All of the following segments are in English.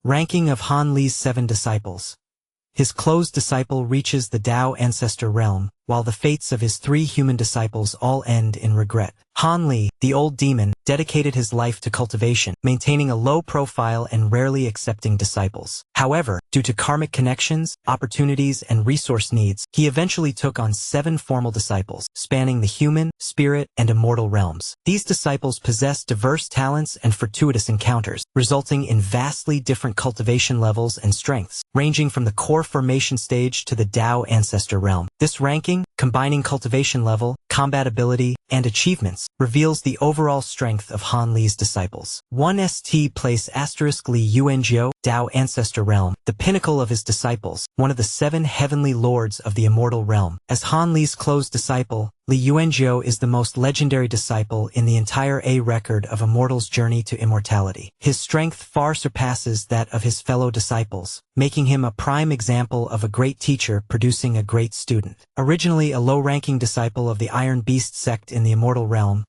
Ranking of Han Li's 7 disciples. His closed disciple reaches the Dao Ancestor realm, while the fates of his 3 human disciples all end in regret. Han Li, the old demon, dedicated his life to cultivation, maintaining a low profile and rarely accepting disciples. However, due to karmic connections, opportunities, and resource needs, he eventually took on 7 formal disciples, spanning the human, spirit, and immortal realms. These disciples possessed diverse talents and fortuitous encounters, resulting in vastly different cultivation levels and strengths, ranging from the core formation stage to the Dao Ancestor realm. This ranking, combining cultivation level, combat ability, and achievements, reveals the overall strength of Han Li's disciples. 1 St. Place * Li Yuenjo, Dao Ancestor realm, the pinnacle of his disciples, one of the 7 heavenly lords of the immortal realm. As Han Li's closed disciple, Li Yuenjo is the most legendary disciple in the entire A record of a mortal's journey to immortality. His strength far surpasses that of his fellow disciples, making him a prime example of a great teacher producing a great student. Originally a low-ranking disciple of the Iron Beast sect in the immortal realm,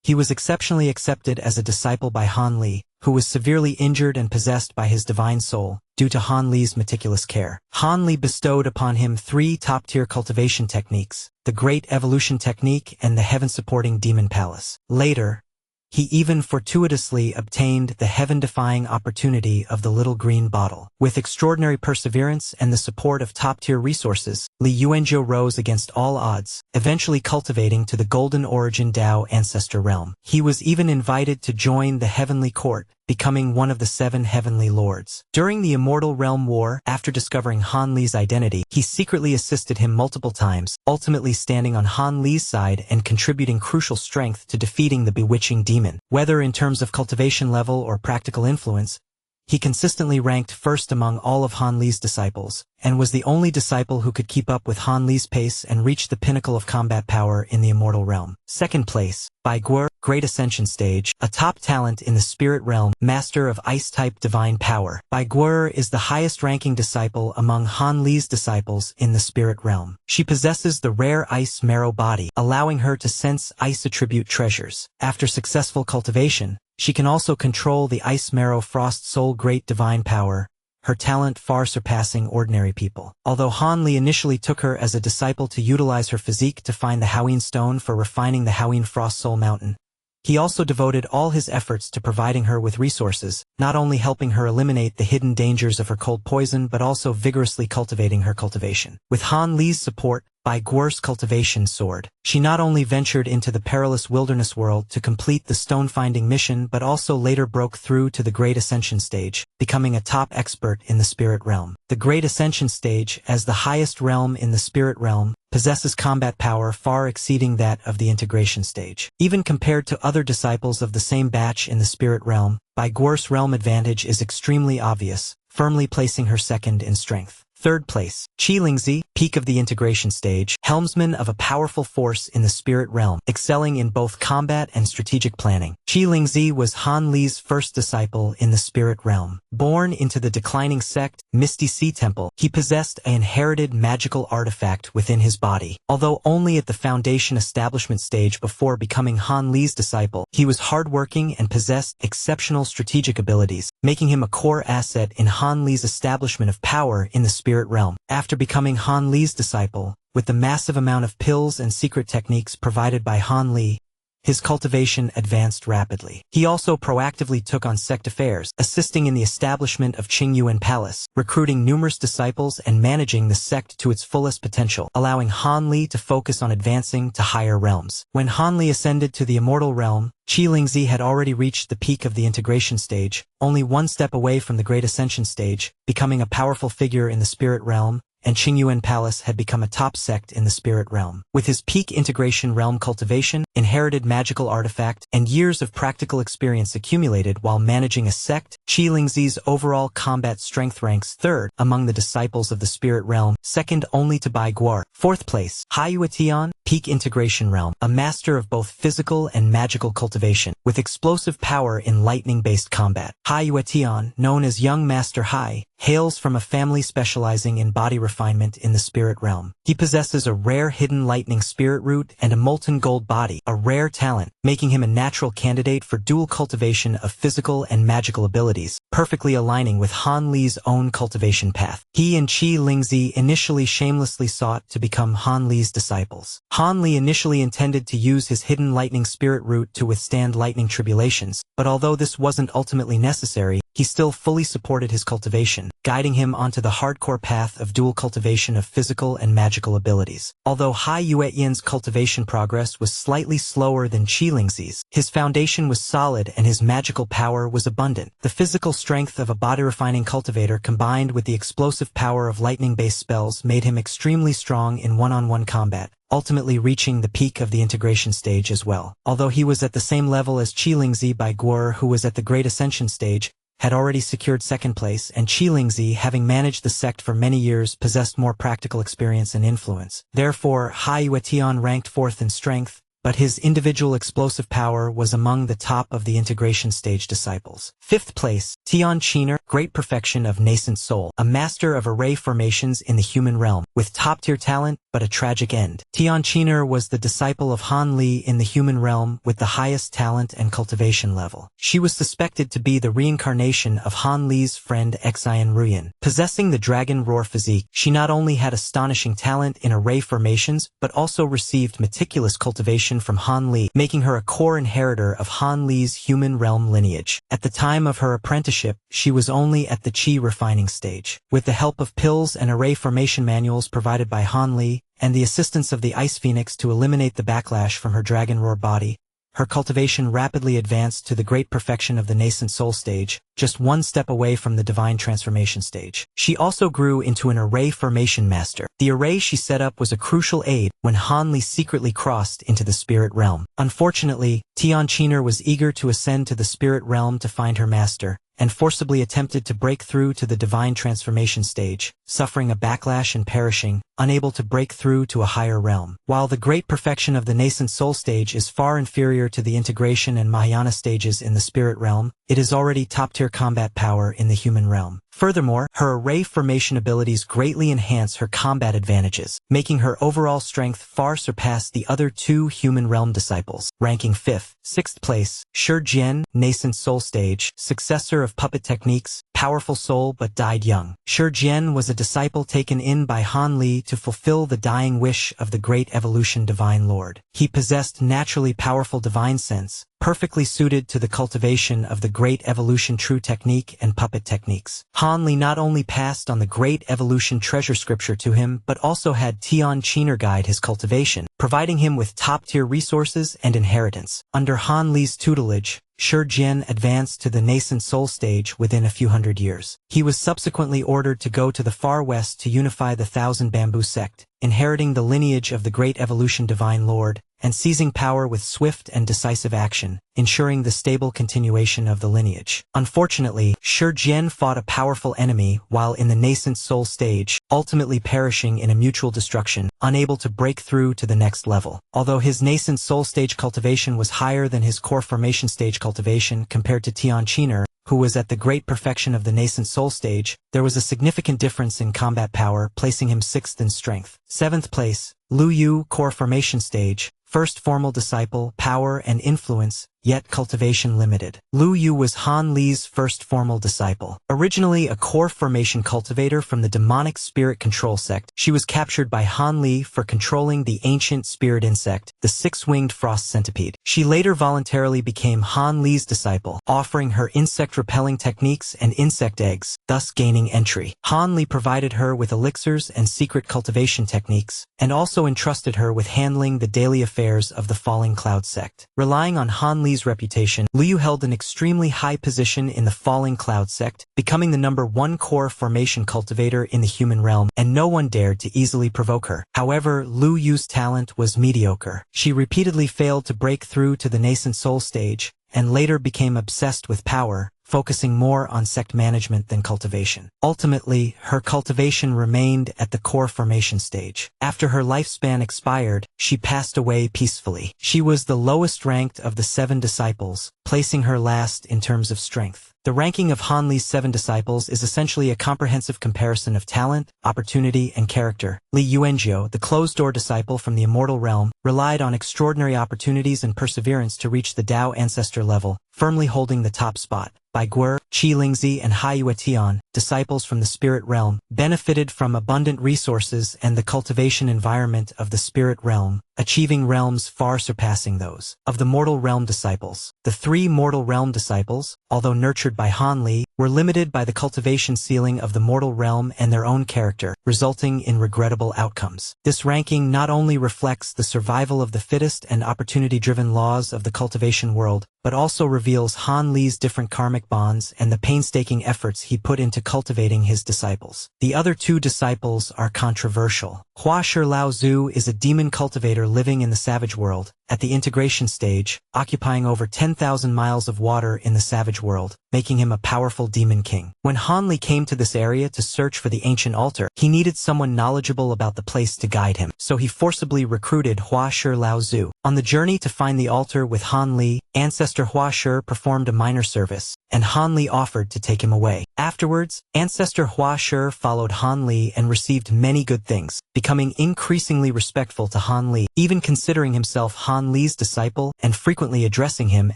he was exceptionally accepted as a disciple by Han Li, who was severely injured and possessed by his divine soul, due to Han Li's meticulous care. Han Li bestowed upon him 3 top-tier cultivation techniques, the Great Evolution Technique and the Heaven-Supporting Demon Palace. Later, he even fortuitously obtained the heaven-defying opportunity of the Little Green Bottle. With extraordinary perseverance and the support of top-tier resources, Li Yuenjo rose against all odds, eventually cultivating to the Golden Origin Dao Ancestor realm. He was even invited to join the Heavenly Court, becoming one of the 7 heavenly lords. During the Immortal Realm War, after discovering Han Li's identity, he secretly assisted him multiple times, ultimately standing on Han Li's side and contributing crucial strength to defeating the bewitching demon. Whether in terms of cultivation level or practical influence, he consistently ranked first among all of Han Li's disciples, and was the only disciple who could keep up with Han Li's pace and reach the pinnacle of combat power in the immortal realm. 2nd place, Bai Guo, Great Ascension Stage, a top talent in the spirit realm, master of ice-type divine power. Bai Guo is the highest-ranking disciple among Han Li's disciples in the spirit realm. She possesses the rare ice marrow body, allowing her to sense ice attribute treasures. After successful cultivation, she can also control the Ice Marrow Frost Soul Great Divine Power, her talent far surpassing ordinary people. Although Han Li initially took her as a disciple to utilize her physique to find the Hoween Stone for refining the Hoween Frost Soul Mountain, he also devoted all his efforts to providing her with resources, not only helping her eliminate the hidden dangers of her cold poison but also vigorously cultivating her cultivation. With Han Li's support, Bai Guo's cultivation soared. She not only ventured into the perilous wilderness world to complete the stone-finding mission but also later broke through to the Great Ascension Stage, becoming a top expert in the spirit realm. The Great Ascension Stage, as the highest realm in the spirit realm, possesses combat power far exceeding that of the Integration Stage. Even compared to other disciples of the same batch in the spirit realm, Bai Guo's realm advantage is extremely obvious, firmly placing her second in strength. 3rd place, Chi Ling, peak of the Integration Stage, helmsman of a powerful force in the spirit realm, excelling in both combat and strategic planning. Chi Ling was Han Li's first disciple in the spirit realm. Born into the declining sect, Misty Sea Temple, he possessed an inherited magical artifact within his body. Although only at the foundation establishment stage before becoming Han Li's disciple, he was hardworking and possessed exceptional strategic abilities, making him a core asset in Han Li's establishment of power in the spirit realm. After becoming Han Li's disciple, with the massive amount of pills and secret techniques provided by Han Li, his cultivation advanced rapidly. He also proactively took on sect affairs, assisting in the establishment of Qingyuan Palace, recruiting numerous disciples and managing the sect to its fullest potential, allowing Han Li to focus on advancing to higher realms. When Han Li ascended to the immortal realm, Chi Ling had already reached the peak of the Integration Stage, only 1 step away from the Great Ascension Stage, becoming a powerful figure in the spirit realm, and Qingyuan Palace had become a top sect in the spirit realm. With his peak integration realm cultivation, inherited magical artifact, and years of practical experience accumulated while managing a sect, Chi Ling's overall combat strength ranks 3rd among the disciples of the spirit realm, second only to Bai Guo. 4th place, Hai Yuaton, peak integration realm, a master of both physical and magical cultivation, with explosive power in lightning-based combat. Hai Yuaton, known as Young Master Hai, hails from a family specializing in body refinement in the spirit realm. He possesses a rare hidden lightning spirit root and a molten gold body, a rare talent, making him a natural candidate for dual cultivation of physical and magical abilities, perfectly aligning with Han Li's own cultivation path. He and Chi Ling initially shamelessly sought to become Han Li's disciples. Han Li initially intended to use his hidden lightning spirit root to withstand lightning tribulations, but although this wasn't ultimately necessary, he still fully supported his cultivation, guiding him onto the hardcore path of dual cultivation of physical and magical abilities. Although Hai Yuaton's cultivation progress was slightly slower than Chi Ling's, his foundation was solid and his magical power was abundant. The physical strength of a body-refining cultivator combined with the explosive power of lightning-based spells made him extremely strong in one-on-one combat, ultimately reaching the peak of the integration stage as well. Although he was at the same level as Chi Ling Bai Guo, who was at the Great Ascension stage, had already secured second place, and Chi Ling, having managed the sect for many years, possessed more practical experience and influence. Therefore, Hai Yuaton ranked fourth in strength, but his individual explosive power was among the top of the integration stage disciples. Fifth place, Tian Chener, great perfection of nascent soul, a master of array formations in the human realm, with top-tier talent but a tragic end. Tian Chener was the disciple of Han Li in the human realm with the highest talent and cultivation level. She was suspected to be the reincarnation of Han Li's friend Xian Ruyan. Possessing the dragon roar physique, she not only had astonishing talent in array formations but also received meticulous cultivation from Han Li, making her a core inheritor of Han Li's human realm lineage. At the time of her apprenticeship, she was only at the Chi refining stage. With the help of pills and array formation manuals provided by Han Li, and the assistance of the Ice Phoenix to eliminate the backlash from her dragon roar body, her cultivation rapidly advanced to the great perfection of the nascent soul stage, just one step away from the divine transformation stage. She also grew into an array formation master. The array she set up was a crucial aid when Han Li secretly crossed into the spirit realm. Unfortunately, Tian Chener was eager to ascend to the spirit realm to find her master, and forcibly attempted to break through to the divine transformation stage, suffering a backlash and perishing, unable to break through to a higher realm. While the great perfection of the nascent soul stage is far inferior to the integration and Mahayana stages in the spirit realm, it is already top-tier combat power in the human realm. Furthermore, her array formation abilities greatly enhance her combat advantages, making her overall strength far surpass the other two human realm disciples. Ranking 5th. 6th place, Shi Jian, nascent soul stage, successor of puppet techniques, powerful soul but died young. Shi Jian was a disciple taken in by Han Li to fulfill the dying wish of the great evolution divine lord. He possessed naturally powerful divine sense, perfectly suited to the cultivation of the great evolution true technique and puppet techniques. Han Li not only passed on the great evolution treasure scripture to him but also had Tian Chener guide his cultivation, providing him with top-tier resources and inheritance. Under Han Li's tutelage, Shi Jian advanced to the nascent soul stage within a few hundred years. He was subsequently ordered to go to the far west to unify the Thousand Bamboo Sect, inheriting the lineage of the great evolution divine lord, and seizing power with swift and decisive action, ensuring the stable continuation of the lineage. Unfortunately, Shi Jian fought a powerful enemy while in the nascent soul stage, ultimately perishing in a mutual destruction, unable to break through to the next level. Although his nascent soul stage cultivation was higher than his core formation stage cultivation compared to Tian Chener, who was at the great perfection of the nascent soul stage, there was a significant difference in combat power, placing him 6th in strength. 7th place, Li Yu, core formation stage, first formal disciple, power and influence, yet cultivation limited. Li Yu was Han Li's first formal disciple. Originally a core formation cultivator from the demonic spirit control sect, she was captured by Han Li for controlling the ancient spirit insect, the six-winged frost centipede. She later voluntarily became Han Li's disciple, offering her insect-repelling techniques and insect eggs, thus gaining entry. Han Li provided her with elixirs and secret cultivation techniques, and also entrusted her with handling the daily affairs of the Falling Cloud sect. Relying on Han Li's reputation, Li Yu held an extremely high position in the Falling Cloud sect, becoming the #1 core formation cultivator in the human realm, and no one dared to easily provoke her. However, Li Yu's talent was mediocre. She repeatedly failed to break through to the nascent soul stage, and later became obsessed with power, focusing more on sect management than cultivation. Ultimately, her cultivation remained at the core formation stage. After her lifespan expired, she passed away peacefully. She was the lowest ranked of the 7 disciples, placing her last in terms of strength. The ranking of Han Li's 7 disciples is essentially a comprehensive comparison of talent, opportunity, and character. Li Yuenjo, the closed-door disciple from the immortal realm, relied on extraordinary opportunities and perseverance to reach the Dao Ancestor level, firmly holding the top spot. Bai Guo, Chi Ling and Hai Yuaton, disciples from the spirit realm, benefited from abundant resources and the cultivation environment of the spirit realm, achieving realms far surpassing those of the mortal realm disciples. The 3 mortal realm disciples, although nurtured by Han Li, were limited by the cultivation ceiling of the mortal realm and their own character, resulting in regrettable outcomes. This ranking not only reflects the survival of the fittest and opportunity-driven laws of the cultivation world, but also reveals Han Li's different karmic bonds and the painstaking efforts he put into cultivating his disciples. The other 2 disciples are controversial. Hua Shi Lao Zu is a demon cultivator living in the savage world, at the integration stage, occupying over 10,000 miles of water in the savage world, making him a powerful demon king. When Han Li came to this area to search for the ancient altar, he needed someone knowledgeable about the place to guide him, so he forcibly recruited Hua Shi Lao Zu. On the journey to find the altar with Han Li, Ancestor Hua Shi performed a minor service, and Han Li offered to take him away. Afterwards, Ancestor Hua Shi followed Han Li and received many good things, becoming increasingly respectful to Han Li, even considering himself Han Li's disciple and frequently addressing him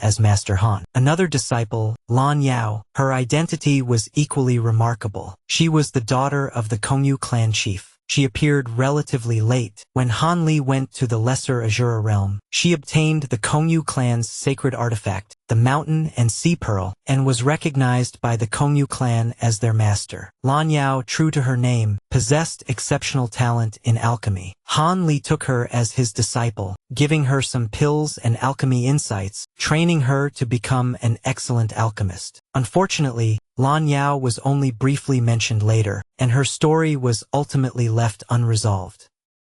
as Master Han. Another disciple, Lan Yao, her identity was equally remarkable. She was the daughter of the Kongyu clan chief. She appeared relatively late. When Han Li went to the Lesser Azura realm, she obtained the Kongyu clan's sacred artifact, the Mountain and Sea Pearl, and was recognized by the Kongyu clan as their master. Lan Yao, true to her name, possessed exceptional talent in alchemy. Han Li took her as his disciple, giving her some pills and alchemy insights, training her to become an excellent alchemist. Unfortunately, Lan Yao was only briefly mentioned later, and her story was ultimately left unresolved.